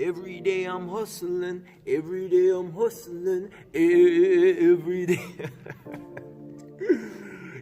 Every day I'm hustling, every day I'm hustling, every day.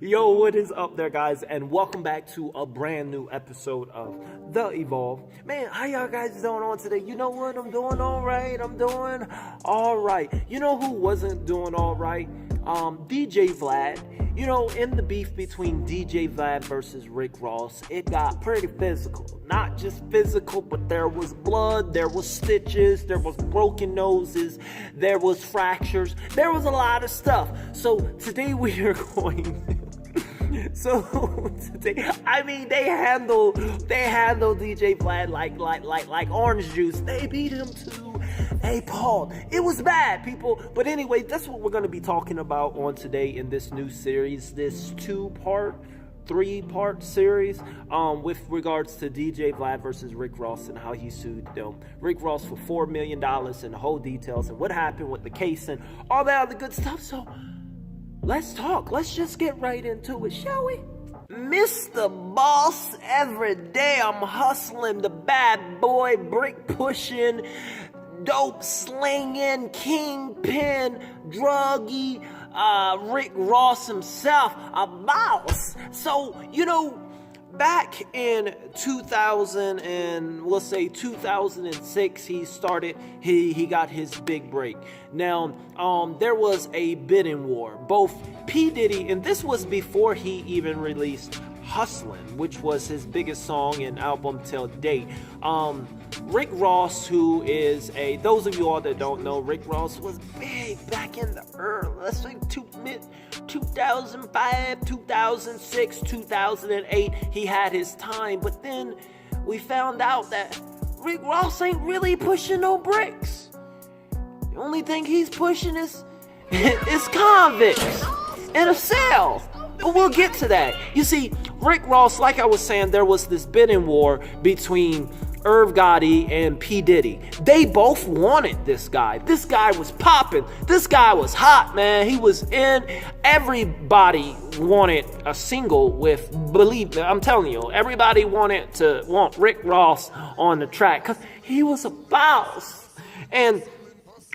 Yo, what is up there, guys? And welcome back to a brand new episode of The Evolve. Man, how y'all guys doing on today? You know what? I'm doing all right. I'm doing all right. You know who wasn't doing all right? DJ Vlad. You know, in the beef between DJ Vlad versus Rick Ross, it got pretty physical. Not just physical, but there was blood, there was stitches, there was broken noses, there was fractures, there was a lot of stuff. So today we are going... today, I mean, they handle DJ Vlad like orange juice. They beat him to a pulp. It was bad, people. But anyway, that's what we're going to be talking about on today in this new series, this three-part series with regards to DJ Vlad versus Rick Ross and how he sued them. Rick Ross for $4 million and the whole details and what happened with the case and all that other good stuff. So let's talk. Let's just get right into it, shall we? Mr. Boss, every day I'm hustling, the bad boy, brick pushing, dope slinging, kingpin, druggy, Rick Ross himself, a boss. So, you know, back in 2006, he got his big break. Now, there was a bidding war. Both P. Diddy, and this was before he even released Hustlin', which was his biggest song and album till date. Rick Ross, who is those of you all that don't know, Rick Ross was big back in the early, let's say 2005, 2006, 2008. He had his time, but then we found out that Rick Ross ain't really pushing no bricks. The only thing he's pushing is convicts in a cell. But we'll get to that. You see, Rick Ross, like I was saying, there was this bidding war between Irv Gotti and P. Diddy. They both wanted this guy. This guy was popping. This guy was hot, man. He was in. Everybody wanted a single with, believe me, I'm telling you, everybody want Rick Ross on the track because he was a boss. And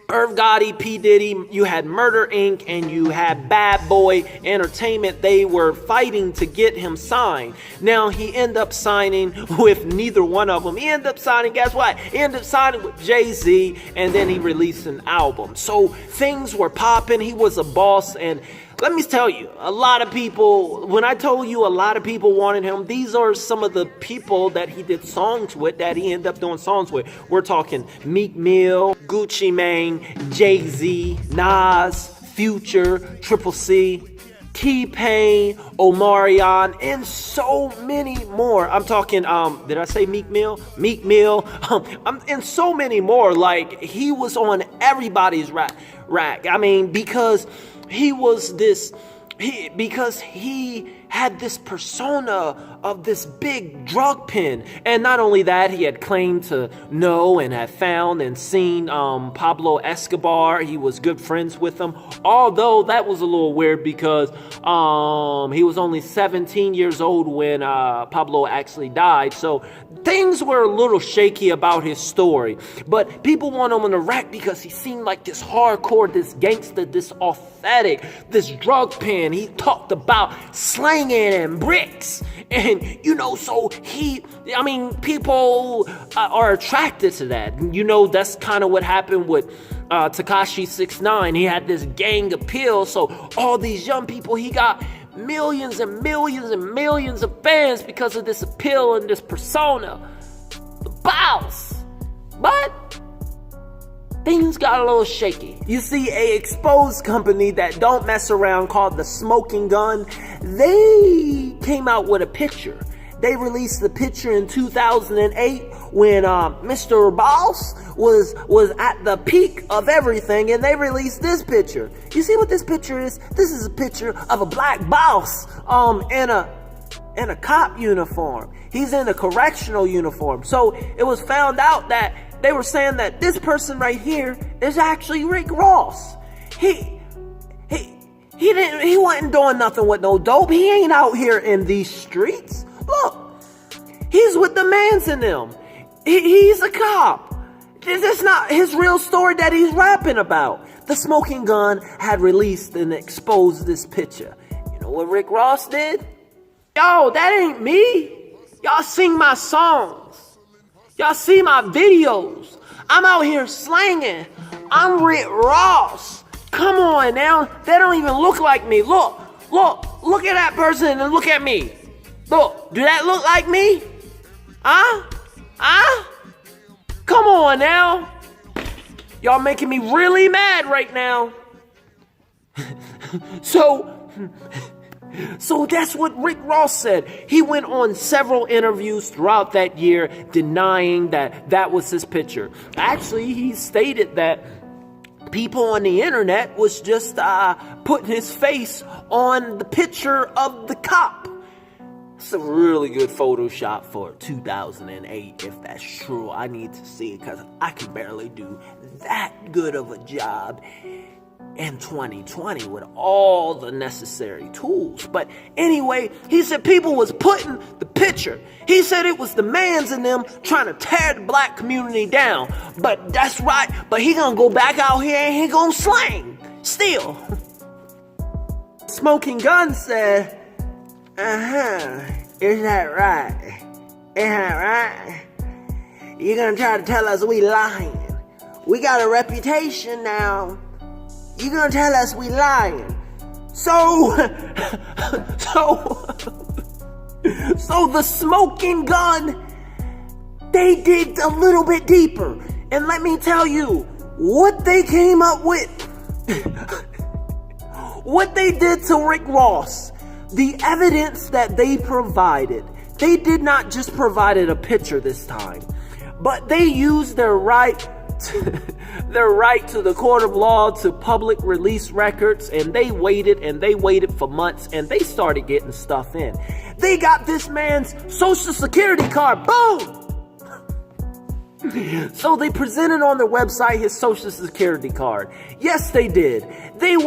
Irv Gotti, P. Diddy, you had Murder Inc. and you had Bad Boy Entertainment. They were fighting to get him signed. Now, he ended up signing with neither one of them. He ended up signing, guess what? He ended up signing with Jay-Z, and then he released an album. So things were popping. He was a boss, and let me tell you, a lot of people, when I told you a lot of people wanted him, these are some of the people that he did songs with, that he ended up doing songs with. We're talking Meek Mill, Gucci Mane, Jay-Z, Nas, Future, Triple C, T-Pain, Omarion, and so many more. I'm talking, did I say Meek Mill? Meek Mill, and so many more. Like, he was on everybody's rack. I mean, because he had this persona of this big drug pen. And not only that, he had claimed to know and had found and seen Pablo Escobar. He was good friends with him. Although that was a little weird because he was only 17 years old when Pablo actually died. So things were a little shaky about his story. But people want him on the rack because he seemed like this hardcore, this gangster, this authentic, this drug pen. He talked about slanging and bricks. And, you know, so people are attracted to that. You know, that's kind of what happened with Tekashi 6ix9ine. He had this gang appeal. So all these young people, he got millions and millions and millions of fans because of this appeal and this persona. The boss. But things got a little shaky. You see, a exposed company that don't mess around called The Smoking Gun, they came out with a picture. They released the picture in 2008 when Mr. Boss was at the peak of everything, and they released this picture. You see what this picture is? This is a picture of a black boss in a cop uniform. He's in a correctional uniform. So it was found out that they were saying that this person right here is actually Rick Ross. He wasn't doing nothing with no dope. He ain't out here in these streets. Look, he's with the mans in them. He's a cop. This is not his real story that he's rapping about. The Smoking Gun had released and exposed this picture. You know what Rick Ross did? Yo, that ain't me. Y'all sing my songs. Y'all see my videos. I'm out here slanging. I'm Rick Ross. Come on now. They don't even look like me. Look at that person and look at me. Look, do that look like me? Huh? Come on now. Y'all making me really mad right now. So that's what Rick Ross said. He went on several interviews throughout that year denying that was his picture. Actually, he stated that people on the internet was just putting his face on the picture of the cop. It's a really good Photoshop for 2008, if that's true. I need to see it because I can barely do that good of a job in 2020 with all the necessary tools. But anyway, he said people was putting the picture. He said it was the mans in them trying to tear the black community down. But that's right. But he gonna go back out here and he gonna slang still. Smoking Gun said, is that right? Is that right? You're gonna try to tell us we lying. We got a reputation now. You're gonna tell us we lying. So the Smoking Gun, they digged a little bit deeper. And let me tell you, what they came up with, what they did to Rick Ross, the evidence that they provided, they did not just provide a picture this time, but they used their right to the court of law to public release records, and they waited for months, and they started getting stuff in. They got this man's social security card. Boom! So they presented on their website his social security card. Yes, they did. They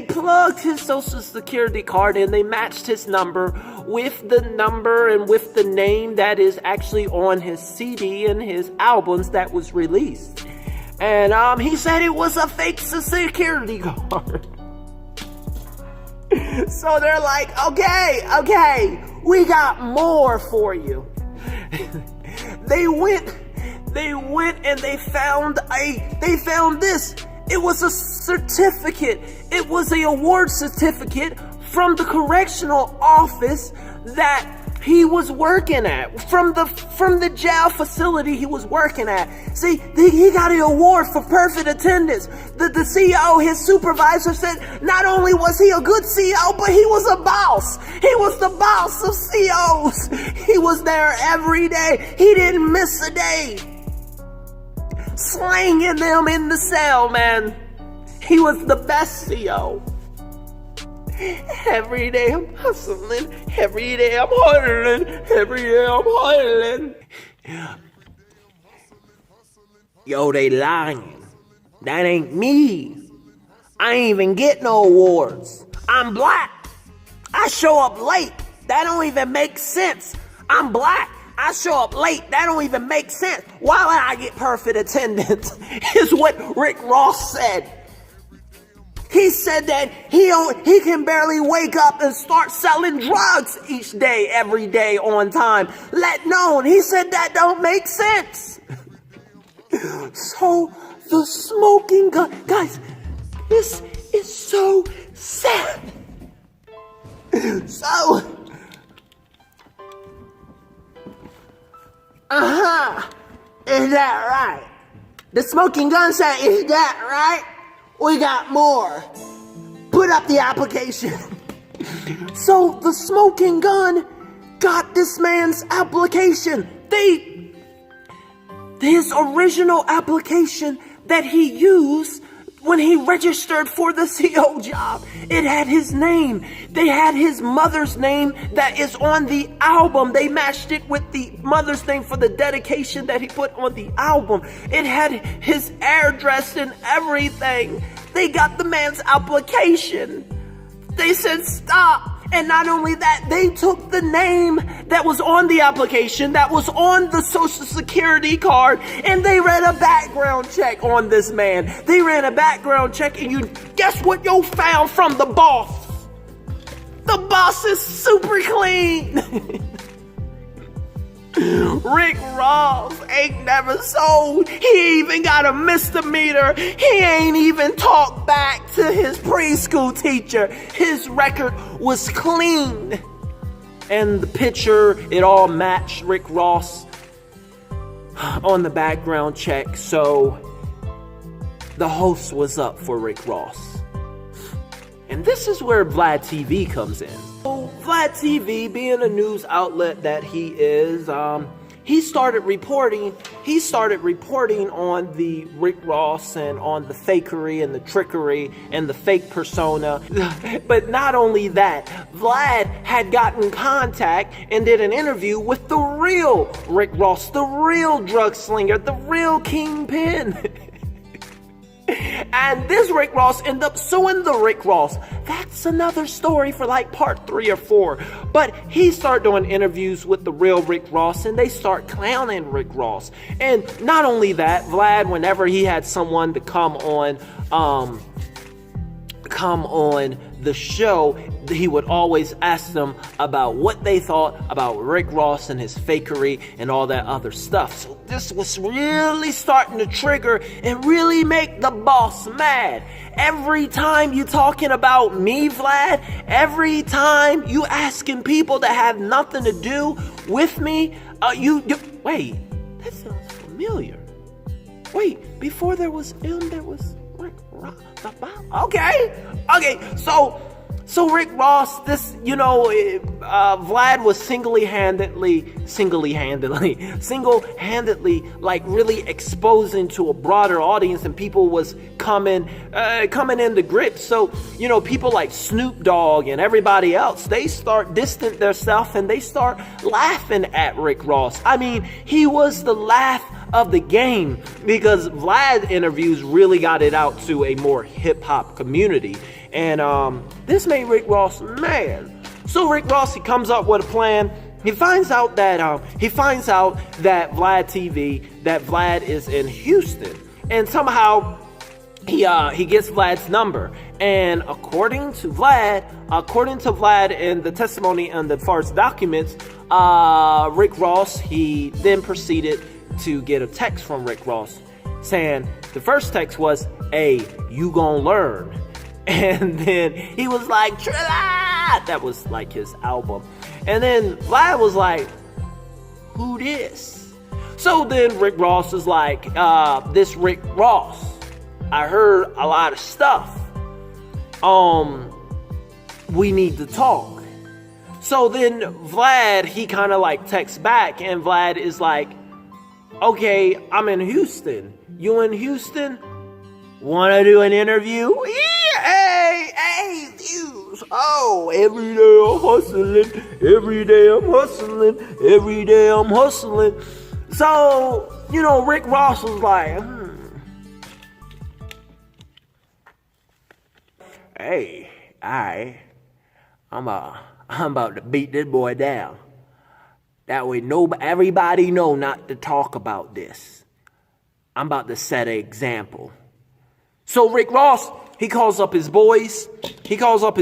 plugged his social security card and they matched his number with the number and with the name that is actually on his CD and his albums that was released. And he said it was a fake security card. So they're like, okay, we got more for you. They went and they found this. It was a certificate. It was an award certificate from the correctional office that he was working at, from the jail facility he was working at. See, he got an award for perfect attendance. The CEO, his supervisor, said not only was he a good CEO, but he was a boss. He was the boss of CEOs. He was there every day. He didn't miss a day. Slanging them in the cell, man. He was the best CEO. Every day I'm hustling. Every day I'm hustling. Every day I'm hustling. Yo, they lying. That ain't me. I ain't even get no awards. I'm black. I show up late. That don't even make sense. I'm black. I show up late. That don't even make sense. Why would I get perfect attendance? Is what Rick Ross said. He said that he can barely wake up and start selling drugs each day, every day on time. Let known. He said that don't make sense. So the Smoking Gun, guys, this is so sad. So, is that right? The Smoking Gun said, is that right? We got more. Put up the application. So the Smoking Gun got this man's application. His original application that he used when he registered for the CO job, it had his name. They had his mother's name that is on the album. They matched it with the mother's name for the dedication that he put on the album. It had his address and everything. They got the man's application. They said stop. And not only that, they took the name that was on the application, that was on the social security card, and they ran a background check on this man. They ran a background check, and you guess what you found from the boss? The boss is super clean. Rick Ross ain't never sold. He even got a misdemeanor. He ain't even talked back to his preschool teacher. His record was clean. And the picture, it all matched Rick Ross on the background check. So the host was up for Rick Ross. And this is where Vlad TV comes in. So Vlad TV, being a news outlet that he is, he started reporting on the Rick Ross and on the fakery and the trickery and the fake persona. But not only that, Vlad had gotten contact and did an interview with the real Rick Ross, the real drug slinger, the real kingpin. And this Rick Ross ended up suing the Rick Ross. That's another story for like part 3 or 4. But he started doing interviews with the real Rick Ross, and they start clowning Rick Ross. And not only that, Vlad, whenever he had someone to come on the show, he would always ask them about what they thought about Rick Ross and his fakery and all that other stuff. So this was really starting to trigger and really make the boss mad. Every time you talking about me, Vlad, every time you asking people that have nothing to do with me, wait, that sounds familiar. Wait, before there was him, there was Rick Ross. Okay, so Rick Ross, this, Vlad was single-handedly, like really exposing to a broader audience, and people was coming into grips. So, people like Snoop Dogg and everybody else, they start distant themselves and they start laughing at Rick Ross. I mean, he was the laugh of the game because Vlad interviews really got it out to a more hip-hop community. And this made Rick Ross mad. So Rick Ross, he comes up with a plan. He finds out that Vlad TV, that Vlad is in Houston, and somehow he gets Vlad's number. And according to Vlad and the testimony and the first documents, Rick Ross, he then proceeded to get a text from Rick Ross saying, the first text was, "Hey, you gonna learn." And then he was like, Trilla! That was like his album. And then Vlad was like, who this? So then Rick Ross is like, this Rick Ross, I heard a lot of stuff. We need to talk. So then Vlad, he kind of like texts back, and Vlad is like, okay, I'm in Houston. You in Houston? Wanna do an interview? Yeah, hey, views. Oh, every day I'm hustling. Every day I'm hustling. Every day I'm hustling. So, Rick Ross was like, Hey, alright. I'm about to beat this boy down. That way everybody know not to talk about this. I'm about to set an example. So Rick Ross, he calls up his boys. He calls up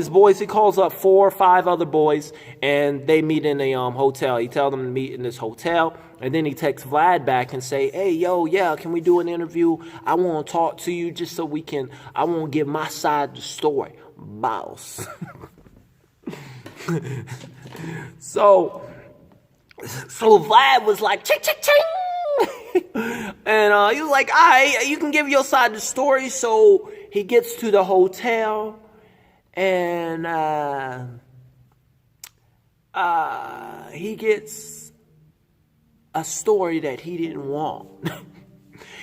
4 or 5 other boys, and they meet in a hotel. He tells them to meet in this hotel, and then he texts Vlad back and say, hey, yeah, can we do an interview? I want to talk to you just so I want to give my side of the story. Boss. So Vlad was like, ching, ching, ching. And he was like, all right, you can give your side of the story. So he gets to the hotel, and he gets a story that he didn't want.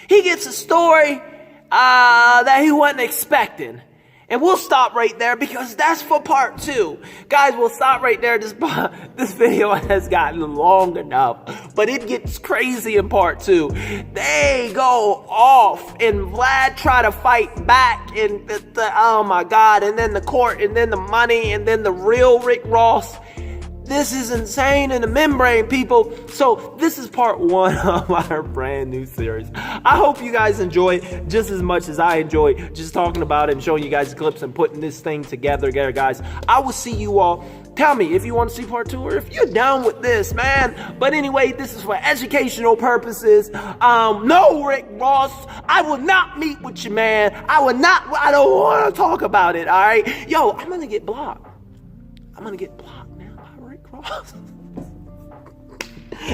He gets a story that he wasn't expecting. And we'll stop right there because that's for part 2. Guys, we'll stop right there. This video has gotten long enough, but it gets crazy in part 2. They go off and Vlad try to fight back and oh my God, and then the court and then the money and then the real Rick Ross. This is insane in the membrane, people. So this is part 1 of our brand new series. I hope you guys enjoy just as much as I enjoy just talking about it and showing you guys clips and putting this thing together, guys. I will see you all. Tell me if you want to see part 2 or if you're down with this, man. But anyway, this is for educational purposes. No, Rick Ross, I will not meet with you, man. I don't want to talk about it, all right? Yo, I'm going to get blocked. I'm going to get blocked.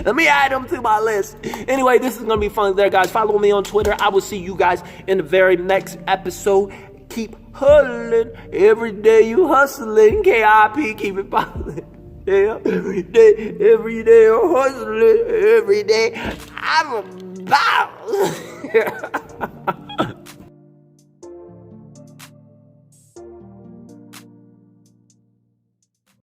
Let me add them to my list. Anyway, this is going to be fun there, guys. Follow me on Twitter. I will see you guys in the very next episode. Keep hustling. Every day you hustling. KIP, keep it positive. Yeah, every day I'm hustling. Every day I'm about.